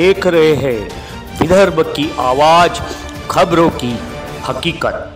देख रहे हैं विदर्भ की आवाज, खबरों की हकीकत।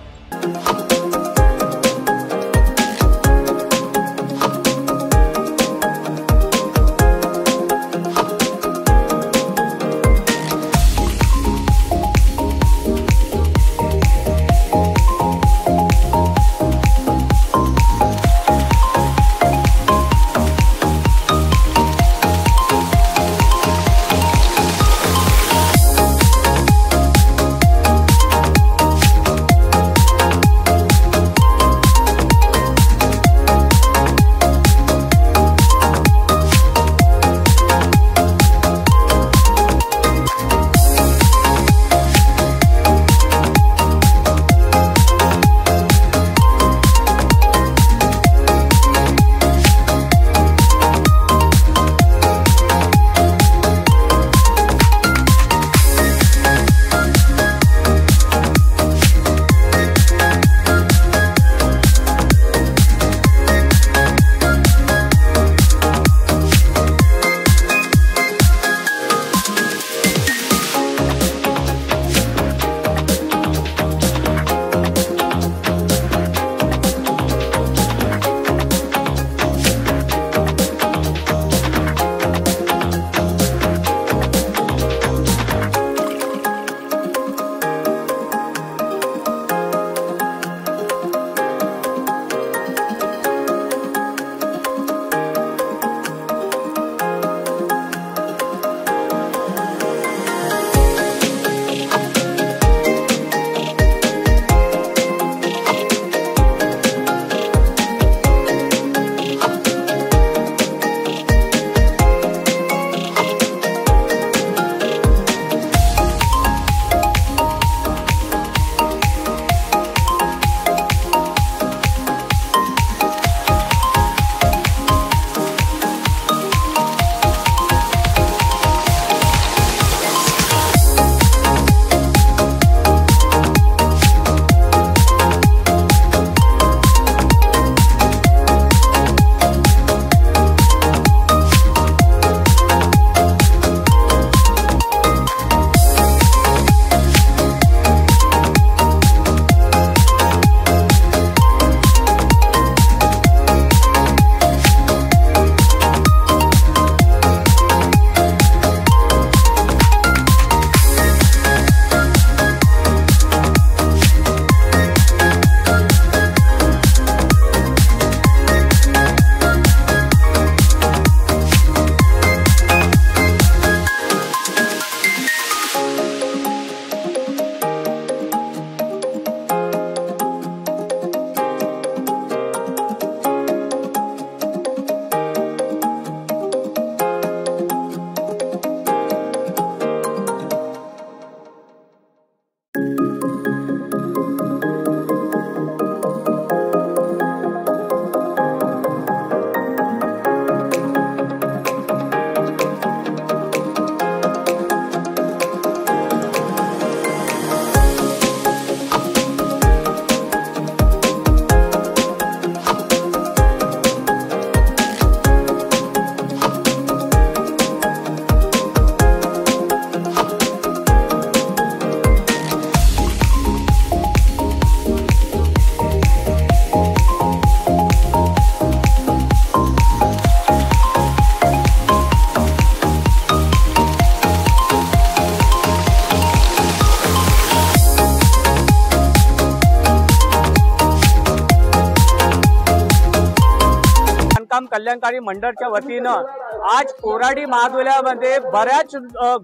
कल्याणकारी मंडळाच्या वतीनं आज कोराडी महाविद्यालयामध्ये बऱ्याच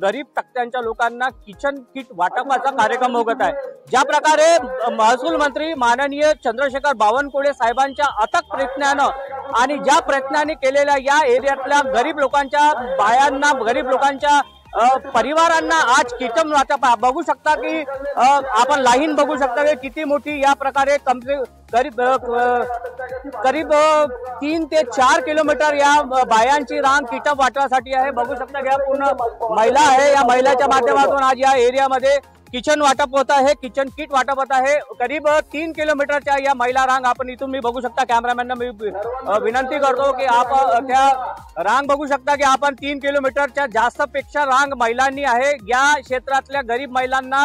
गरीब तक्त्यांच्या लोकांना किचन किट वाटपाचा कार्यक्रम होत आहे। ज्या प्रकारे महसूल मंत्री माननीय चंद्रशेखर बावनकुळे साहेबांच्या अथक प्रयत्नानं आणि ज्या प्रयत्नांनी केलेल्या या एरियातल्या गरीब लोकांच्या बायांना, गरीब लोकांच्या परिवारांना आज किचन वाटप बघू शकता की आपण लाईन बघू शकता की किती मोठी या प्रकारे करीब 3 ते 4 किलोमीटर या बायांची रांग किटप वाटण्यासाठी आहे। बघू शकता की पूर्ण महिला आहे। या महिलाच्या माध्यमातून आज या एरियामध्ये किचन वाटप होत आहे, किचन किट वाटप होत आहे। करीब 3 किलोमीटरच्या या महिला रांग आपण इथून मी बघू शकता, कॅमेरामॅनना मी विनंती करतो की आपण त्या रांग बघू शकता की आपण 3 किलोमीटरच्या जास्त पेक्षा रांग महिलांनी आहे। या क्षेत्रातल्या गरीब महिलांना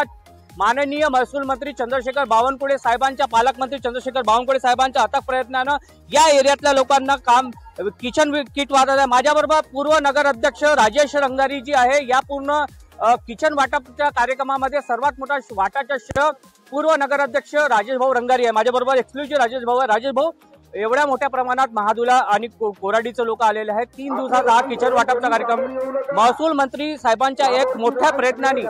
माननीय महसूल मंत्री चंद्रशेखर बावनकुळे साहेबांच्या, पालकमंत्री चंद्रशेखर बावनकुळे साहेबांच्या अथक प्रयत्नानं या एरियातल्या लोकांना काम किचन किट वाटत आहे। माझ्याबरोबर पूर्व नगर अध्यक्ष राजेश रंगारी जी आहे। या पूर्ण किचन वाटपच्या कार्यक्रमामध्ये सर्वात मोठा वाटाचा श्रेय पूर्व नगर अध्यक्ष राजेश भाऊ रंगारी आहे। माझ्याबरोबर एक्सक्लुझिव्ह राजेश भाऊ आहे। राजेश भाऊ, एवढ्या मोठ्या प्रमाणात महादुला आणि कोराडीचे लोक आलेले आहेत। 3 दिवसाचा हा किचन वाटपचा कार्यक्रम महसूल मंत्री साहेबांच्या एक मोठ्या प्रयत्नाने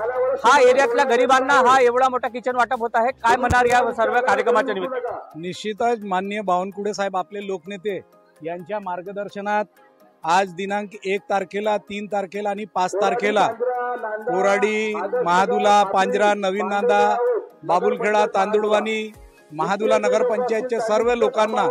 हा एरियातल्या गरिबांना हा एवढा मोठा किचन वाटप होत आहे। काय म्हणणार या सर्व कार्यक्रमाच्या निमित्त? निश्चितच माननीय बावनकुळे साहेब आपले लोकनेते यांच्या मार्गदर्शनात आज दिनांक 1 तारखेला, 3 तारखेला आणि 5 तारखेला कोराडी, महादुला, पांजरा, नवीन नांदा, बाबुलखेडा, तांदुळवाणी, महादुला नगरपंचायतच्या सर्व लोकांना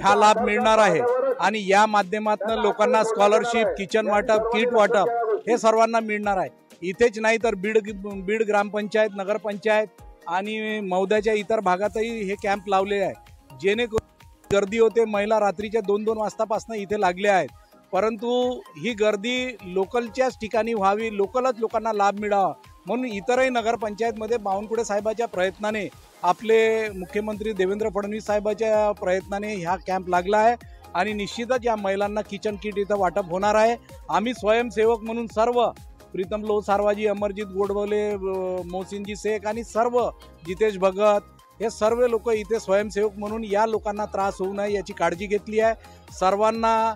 हा लाभ मिळणार आहे। आणि या माध्यमातून लोकांना स्कॉलरशिप, किचन वाटप, किट वाटप हे सर्वांना मिळणार आहे। इथेच नाही तर बीड ग्रामपंचायत, नगरपंचायत आणि मौद्याच्या इतर भागातही हे कॅम्प लावले आहे। जेणेकरून गर्दी होते, महिला रात्रीच्या 2-2 वाजतापासून इथे लागल्या आहेत, परंतु ही गर्दी लोकलच्याच ठिकाणी व्हावी, लोकलच लोकांना लाभ मिळावा म्हणून इतरही नगरपंचायतमध्ये बावनकुळे साहेबाच्या प्रयत्नाने, आपले मुख्यमंत्री देवेंद्र फडणवीस साहेबाच्या प्रयत्नाने हा कॅम्प लागला आहे। आणि निश्चितच या महिलांना किचन किट इथं वाटप होणार आहे। आम्ही स्वयंसेवक म्हणून सर्व प्रीतम लोसारवाजी, अमरजीत गोडबोले, मोहसिनजी शेख आणि सर्व जितेश भगत हे सर्व लोक इथे स्वयंसेवक म्हणून या लोकांना त्रास होऊ नये याची काळजी घेतली आहे। सर्वांना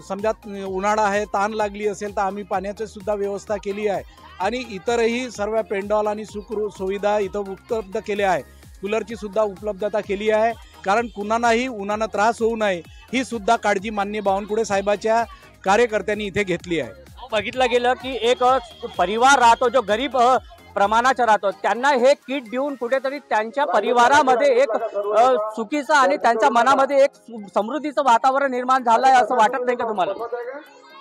समजा उन्हाळा आहे, ताण लागली असेल तर आम्ही पाण्याची सुद्धा व्यवस्था केली आहे आणि इतरही सर्व पेंडॉल आणि सुविधा इथं उपलब्ध केल्या आहे। कूलरची सुद्धा उपलब्धता केली आहे, कारण कुणालाही उन्हानं त्रास होऊ नये ही सुद्धा काळजी माननीय बावनकुळे साहेबाच्या कार्यकर्त्यांनी इथे घेतली आहे। बघितलं गेलं की एक परिवार राहतो जो गरीब प्रमाणाचा राहतो, त्यांना हे किट देऊन कुठेतरी त्यांच्या परिवारामध्ये एक सुखीचं आणि त्यांच्या मनामध्ये एक समृद्धीचं वातावरण निर्माण झालं आहे असं वाटत नाही का तुम्हाला?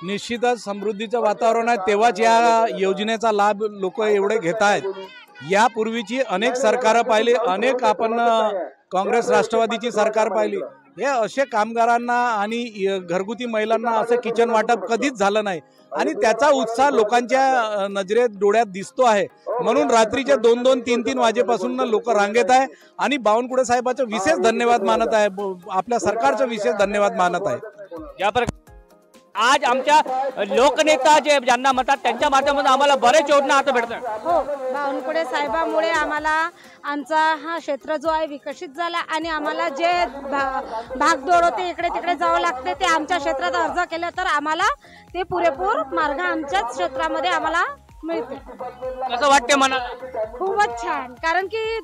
निश्चितच समृद्धीचं वातावरण आहे, तेव्हाच या योजनेचा लाभ लोक एवढे घेत आहेत। यापूर्वीची अनेक सरकार पाहिली, अनेक आपण काँग्रेस राष्ट्रवादीची सरकार पाहिली, हे असे कामगारांना आणि घरगुती महिलांना असं किचन वाटप कधीच झालं नाही आणि त्याचा उत्साह लोकांच्या नजरेत, डोळ्यात दिसतो आहे। म्हणून रात्रीच्या 2-2, 3-3 वाजेपासून लोक रांगेत आहे आणि बावनकुळे साहेबांचा विशेष धन्यवाद मानत आहे, आपल्या सरकारचा विशेष धन्यवाद मानत आहे। आज आमच्या लोकनेता जे ज्यांना म्हणतात त्यांच्या माध्यमातून आम्हाला बरेच योजना आता भेटतात। हो, बावनकुळे साहेबांमुळे आम्हाला आमचा हा क्षेत्र जो आहे विकसित झाला आणि आम्हाला जे भागदौड होते, इकडे तिकडे जावं लागते, ते आमच्या क्षेत्रात अर्ज केलं तर आम्हाला ते पुरेपूर मार्ग आमच्याच क्षेत्रामध्ये आम्हाला मिळते। कसं वाटते मला? खूपच छान, कारण की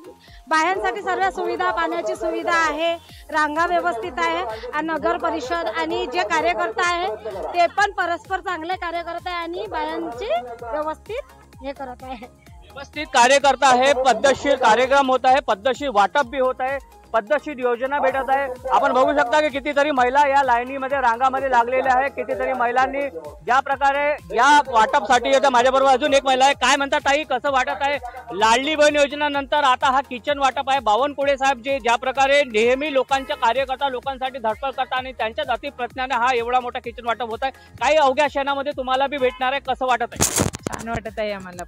बायांसाठी सर्व सुविधा, पाण्याची सुविधा आहे, रांगा व्यवस्थित आहे आणि नगर परिषद आणि जे कार्यकर्ता आहे ते पण परस्पर चांगले कार्यकर्ते आणि बायांची व्यवस्थित हे करत आहे। व्यवस्थित कार्यकर्ता आहे, पद्धतशीर कार्यक्रम होत आहे, पद्धतशीर वाटप भी होत आहे, पद्धतशीर योजना भेटत आहे। आपण बघू शकता की कितीतरी महिला या लाईनीमध्ये, रांगामध्ये लागलेल्या आहे। कितीतरी महिलांनी ज्या प्रकारे या वाटपसाठी येतात। माझ्याबरोबर अजून एक महिला आहे। काय म्हणतात ताई, कसं वाटत आहे? लाडली बहीण योजनेनंतर आता हा किचन वाटप आहे। बावनकुळे साहेब जे ज्या प्रकारे नेहमी लोकांच्या कार्यकर्ता, लोकांसाठी धडपड करतात आणि त्यांच्याच अति प्रयत्नाने हा एवढा मोठा किचन वाटप होत आहे। काही अवघ्या क्षणामध्ये तुम्हाला बी भेटणार आहे, कसं वाटत आहे? छान वाटत आहे आम्हाला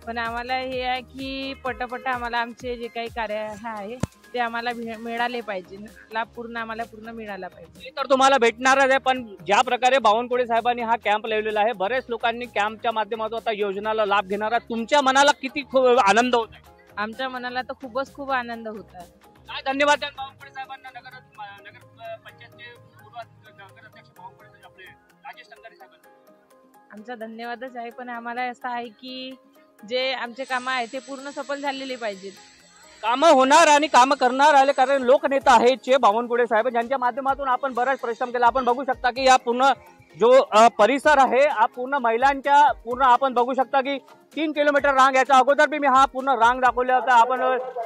पण आम्हाला हे आहे की पटापट आम्हाला आमचे जे काही कार्य आहे ते आम्हाला मिळाले पाहिजे, लाभ पूर्ण आम्हाला पूर्ण मिळाला पाहिजे। तर तुम्हाला भेटणारच आहे, पण ज्या प्रकारे बावनकुळे साहेबांनी हा कॅम्प लावलेला आहे, बरेच लोकांनी कॅम्पच्या माध्यमातून आता योजनेला लाभ घेणार आहे। तुमच्या मनाला किती आनंद होत आहे? आमच्या मनाला तर खूप आनंद होत आहे। काय धन्यवाद द्या बावनकुळे साहेबांना, नगर पंचायतचे पूर्व नगराध्यक्ष बावनकुळे आपले राजेश रंगारी साहेबांना आमचा धन्यवादच आहे, पण आम्हाला असं आहे की जे आमचे कामं आहे ते पूर्ण सफल झालेले पाहिजेत। कामं होणार आणि कामं करणार आले, कारण लोकनेता आहेत जे बावनकुळे साहेब, ज्यांच्या माध्यमातून आपण बराच परिश्रम केला। आपण बघू शकता की या पूर्ण जो परिसर आहे हा पूर्ण महिलांच्या पूर्ण आपण बघू शकता की 3 किलोमीटर रांग, याच्या अगोदर भी मी हा पूर्ण रांग दाखवला होता। आपण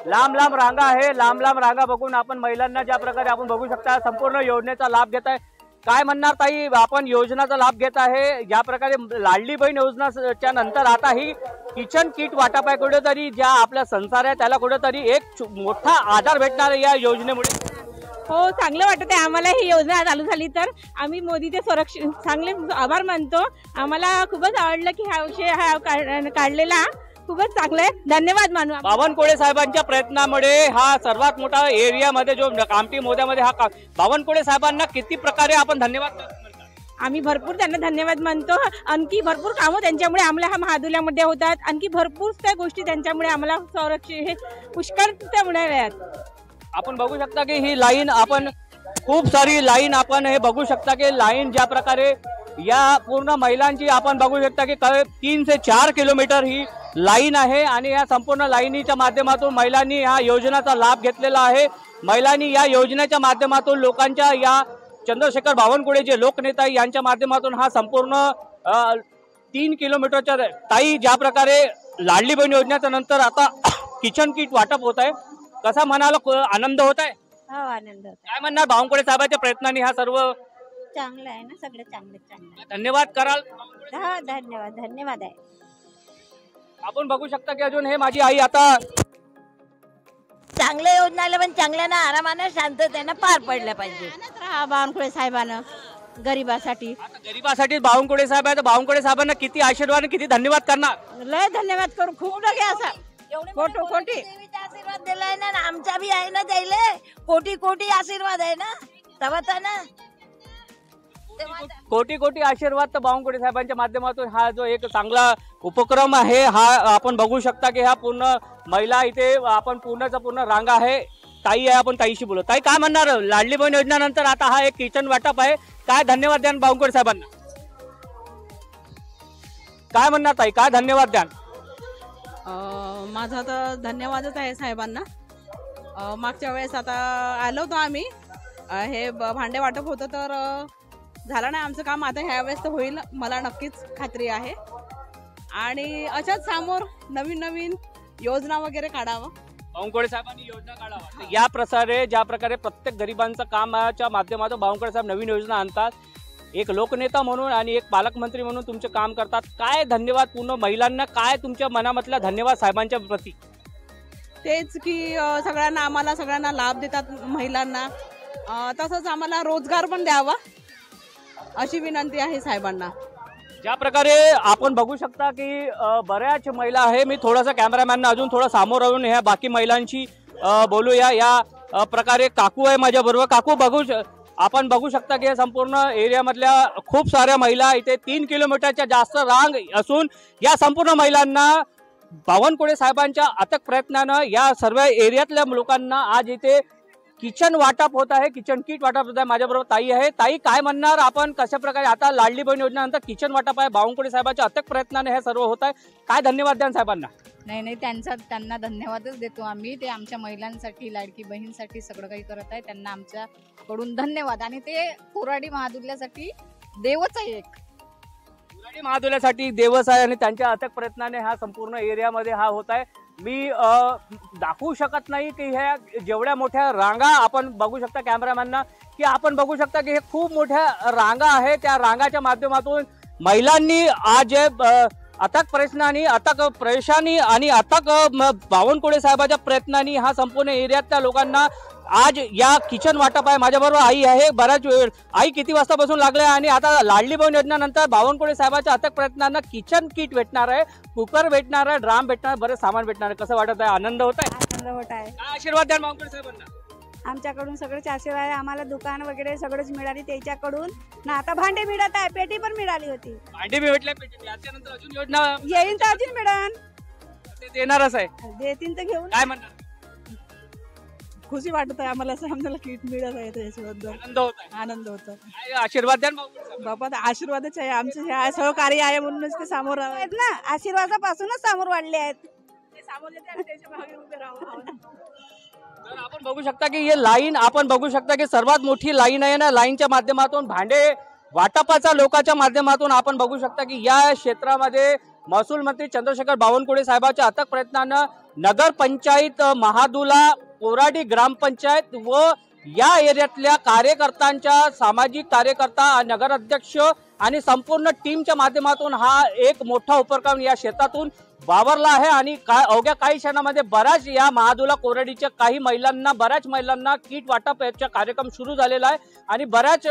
लांब रांगा आहे, लांब रांगा बघून आपण महिलांना ज्या प्रकारे आपण बघू शकता संपूर्ण योजनेचा लाभ घेत आहे। काय म्हणणार ताई, आपण योजनाचा लाभ घेत आहे, ज्या प्रकारे लाडली बहीण योजनाच्या नंतर आता ही किचन किट वाटप आहे, कुठेतरी ज्या आपला संसार आहे त्याला कुठेतरी एक मोठा आधार भेटणार आहे या योजनेमुळे. हो, चांगलं वाटत आहे आम्हाला ही योजना चालू झाली तर. आम्ही मोदीचे चांगले आभार मानतो. आम्हाला खूपच आवडलं की हा विषय काढलेला खूपच चांगला आहे. धन्यवाद मानू. बावनकुळे साहेबांच्या प्रयत्नामुळे हा सर्वात मोठा एरियामध्ये जो कामठी मोद्यामध्ये हा बावनकुळे साहेबांना किती प्रकारे आपण धन्यवाद. आम्ही भरपूर त्यांना धन्यवाद मानतो. आणखी भरपूर कामं त्यांच्यामुळे आम्हाला हा महादुल्यामध्ये होतात. आणखी भरपूर त्या गोष्टी त्यांच्यामुळे आम्हाला संरक्षण हे पुष्कळ त्यामुळे आहेत. आपण बघू शकता की ही लाईन, आपण खूप सारी लाईन आपण हे बघू शकता की लाईन ज्या प्रकारे या पूर्ण महिलांची आपण बघू शकता की 3 ते 4 किलोमीटर ही लाईन आहे आणि या संपूर्ण लाईनीच्या माध्यमातून महिलांनी या योजनेचा लाभ घेतलेला आहे. महिलांनी या योजनेच्या माध्यमातून लोकांच्या या चंद्रशेखर बावनकुळे जे लोकनेता यांच्या माध्यमातून हा संपूर्ण 3 किलोमीटरच्या ताई ज्या प्रकारे लाडली बहीण योजनेच्या नंतर आता किचन किट वाटप होत आहे, कसा मनाला आनंद होत आहे? हो, आनंद होत. काय म्हणणार बावनकुळे साहेबांच्या प्रयत्नांनी हा सर्व चांगलं आहे ना, सगळं चांगलं. धन्यवाद कराल? हा, धन्यवाद आहे. आपण बघू शकता की अजून हे माझी आई आता चांगल्या योजनाला पण चांगल्यानं आरामानं शांततेनं पार पडल्या पाहिजे. बावनकुळे साहेबांना गरिबासाठी आता गरिबासाठी बावनकुळे साहेब आहे तर बावनकुळे साहेबांना किती आशीर्वाद किती धन्यवाद करणार. लय धन्यवाद करू. खूप लगे असा कोटी देवीचा आशीर्वाद दिलाय ना, आमचा बी आहे ना, द्यायले कोटी कोटी आशीर्वाद आहे ना, तवता ना कोटी कोटी आशीर्वाद तर बावनकुळे साहेबांच्या माध्यमातून हा जो एक चांगला उपक्रम आहे हा आपण बघू शकता की हा पूर्ण महिला इथे आपण पूर्णचा पूर्ण रांगा आहे. ताई आहे, आपण ताईशी बोलू. ताई काय म्हणणार, लाडली बहीण योजनेनंतर आता हा एक किचन वाटप आहे, काय धन्यवाद द्याल बावनकुळे साहेबांना? काय म्हणणार ताई, काय धन्यवाद द्याल? माझा तर धन्यवादच आहे साहेबांना. मागच्या वेळेस आता आलो होतो आम्ही, हे भांडे वाटप होतं तर झालं नाही आमचं काम. आता ह्या वेळेस तर होईल, मला नक्कीच खात्री आहे. आणि अशाच समोर नवीन नवीन योजना वगैरे काढावं. बावनकुळे साहेबांनी योजना काढावा. या प्रकारे ज्या प्रकारे प्रत्येक गरिबांचं कामाच्या माध्यमातून बावनकुळे साहेब नवीन योजना आणतात, एक लोकनेता म्हणून आणि एक पालकमंत्री म्हणून तुमचे काम करतात. काय धन्यवाद पूर्ण महिलांना, काय तुमच्या मनामधला धन्यवाद साहेबांच्या प्रती? तेच की आम्हाला सगळ्यांना लाभ देतात महिलांना, तसंच आम्हाला रोजगार पण द्यावा अशी विनंती आहे साहेबांना. ज्या प्रकारे आपण बघू शकता की बऱ्याच महिला आहे. मी थोडासा कॅमेरामॅनना अजून थोडा सामोर राहून ह्या बाकी महिलांशी बोलूया. या प्रकारे काकू आहे माझ्या बरोबर. काकू, आपण बघू शकता की संपूर्ण एरियामधल्या खूप साऱ्या महिला इथे 3 किलोमीटरच्या जास्त रांग असून या संपूर्ण महिलांना बावनकुळे साहेबांच्या अथक प्रयत्नानं या सर्व एरियातल्या लोकांना आज इथे किचन वाटप होत आहे, किचन किट वाटप होत आहे. माझ्याबरोबर ताई आहे. ताई काय म्हणणार आपण, कशा प्रकारे आता लाडली बहीण योजनेनंतर किचन वाटप आहे, बावनकुळे साहेबांच्या अथक प्रयत्नाने हे सर्व होत आहे, काय धन्यवाद द्या साहेबांना? नाही, त्यांना धन्यवादच देतो आम्ही. ते आमच्या महिलांसाठी, लाडकी बहीणसाठी सगळं काही करत आहे. त्यांना आमच्याकडून धन्यवाद. आणि ते कोराडी महादुल्यासाठी देवच आहे, एक कोराडी महादुल्यासाठी देवच आहे आणि त्यांच्या अथक प्रयत्नाने हा संपूर्ण एरियामध्ये हा होत आहे. मी दाखवू शकत नाही की ह्या जेवढ्या मोठ्या रांगा आपण बघू शकता कॅमेरामॅनना की आपण बघू शकता की हे खूप मोठ्या रांगा आहे. त्या रांगाच्या माध्यमातून महिलांनी आज अथक प्रयत्नांनी, अथक प्रयशानी आणि अथक बावनकुळे साहेबांच्या प्रयत्नांनी हा संपूर्ण एरियातल्या लोकांना आज या किचन वाटप आहे. माझ्याबरोबर आई आहे. बराच वेळ आई किती वाजतापासून लागले आणि आता लाडली बहीण योजनेनंतर बावनकुळे साहेबांच्या अथक प्रयत्नांना किचन किट भेटणार आहे, कुकर भेटणार आहे, ड्राम भेटणार, बरेच सामान भेटणार आहे. कसं वाटत आहे? आनंद होत आहे? आनंद होत आहे. काय आशीर्वाद द्या बावनकुळे साहेबांना? आमच्याकडून सगळंच आशीर्वाद आहे. आम्हाला दुकान वगैरे सगळंच मिळाली त्याच्याकडून ना. आता भांडे मिळत आहे, पेटी पण मिळाली होती. भांडे बी भेटले, पेटी. याच्यानंतर अजून योजना येईन तर अजून मिळेल, ते देणारच आहे. देतील तर घेऊन. काय म्हणणार? खुशी वाटत आहे आम्हाला, आम्हाला किट मिळत आहे त्याच्याबद्दल आनंद होत आहे. आनंद होतो. काय आशीर्वाद द्या बावनकुळे साहेबांना? बाबा आशीर्वादच आहे आमचं, हे सहकार्य आहे म्हणूनच ते सामोर आहेत ना, आशीर्वादापासूनच समोर वाढले आहेत. तर आपण बघू शकता की हे लाईन आपण बघू शकता की सर्वात मोठी लाईन आहे ना. लाईनच्या माध्यमातून भांडे वाटपाचा लोकांच्या माध्यमातून आपण बघू शकता की या क्षेत्रामध्ये महसूल मंत्री चंद्रशेखर बावनकुळे साहेबांच्या अथक प्रयत्नानं नगर पंचायत महादुला, कोराडी ग्रामपंचायत व या एरियातल्या कार्यकर्त्यांच्या, सामाजिक कार्यकर्ता, नगराध्यक्ष आणि संपूर्ण टीमच्या माध्यमातून हा एक मोठा उपक्रम या शेतातून वावरला आहे आणि अवघ्या काही क्षणामध्ये बऱ्याच या महादुला कोराडीच्या बऱ्याच महिलांना किट वाटप याचा कार्यक्रम सुरू झालेला आहे आणि बऱ्याच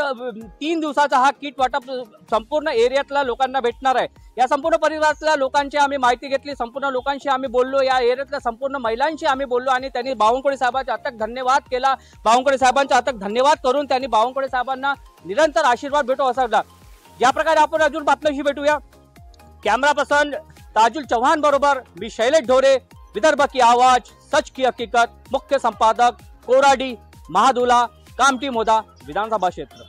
3 दिवसाचा हा किट वाटप संपूर्ण एरियातल्या लोकांना भेटणार आहे। या संपूर्ण परिवारातल्या लोकांची आम्ही माहिती घेतली, संपूर्ण लोकांशी आम्ही बोललो, या एरियातल्या संपूर्ण महिलांशी आम्ही बोललो आणि त्यांनी बावनकुळे साहेबांचा अथक धन्यवाद केला। बावनकुळे साहेबांचा अथक धन्यवाद करून त्यांनी बावनकुळे साहेबांना निरंतर आशीर्वाद भेटो असा होता। या प्रकारे आपण अजून बातमीशी भेटूया। कॅमेरा पर्सन ताजुल चौहान बरोबर मी शैलेश ढोरे, विदर्भ की आवाज, सच की हकीकत, मुख्य संपादक कोराडी, महादुला, कामठी मोदा विधानसभा क्षेत्र।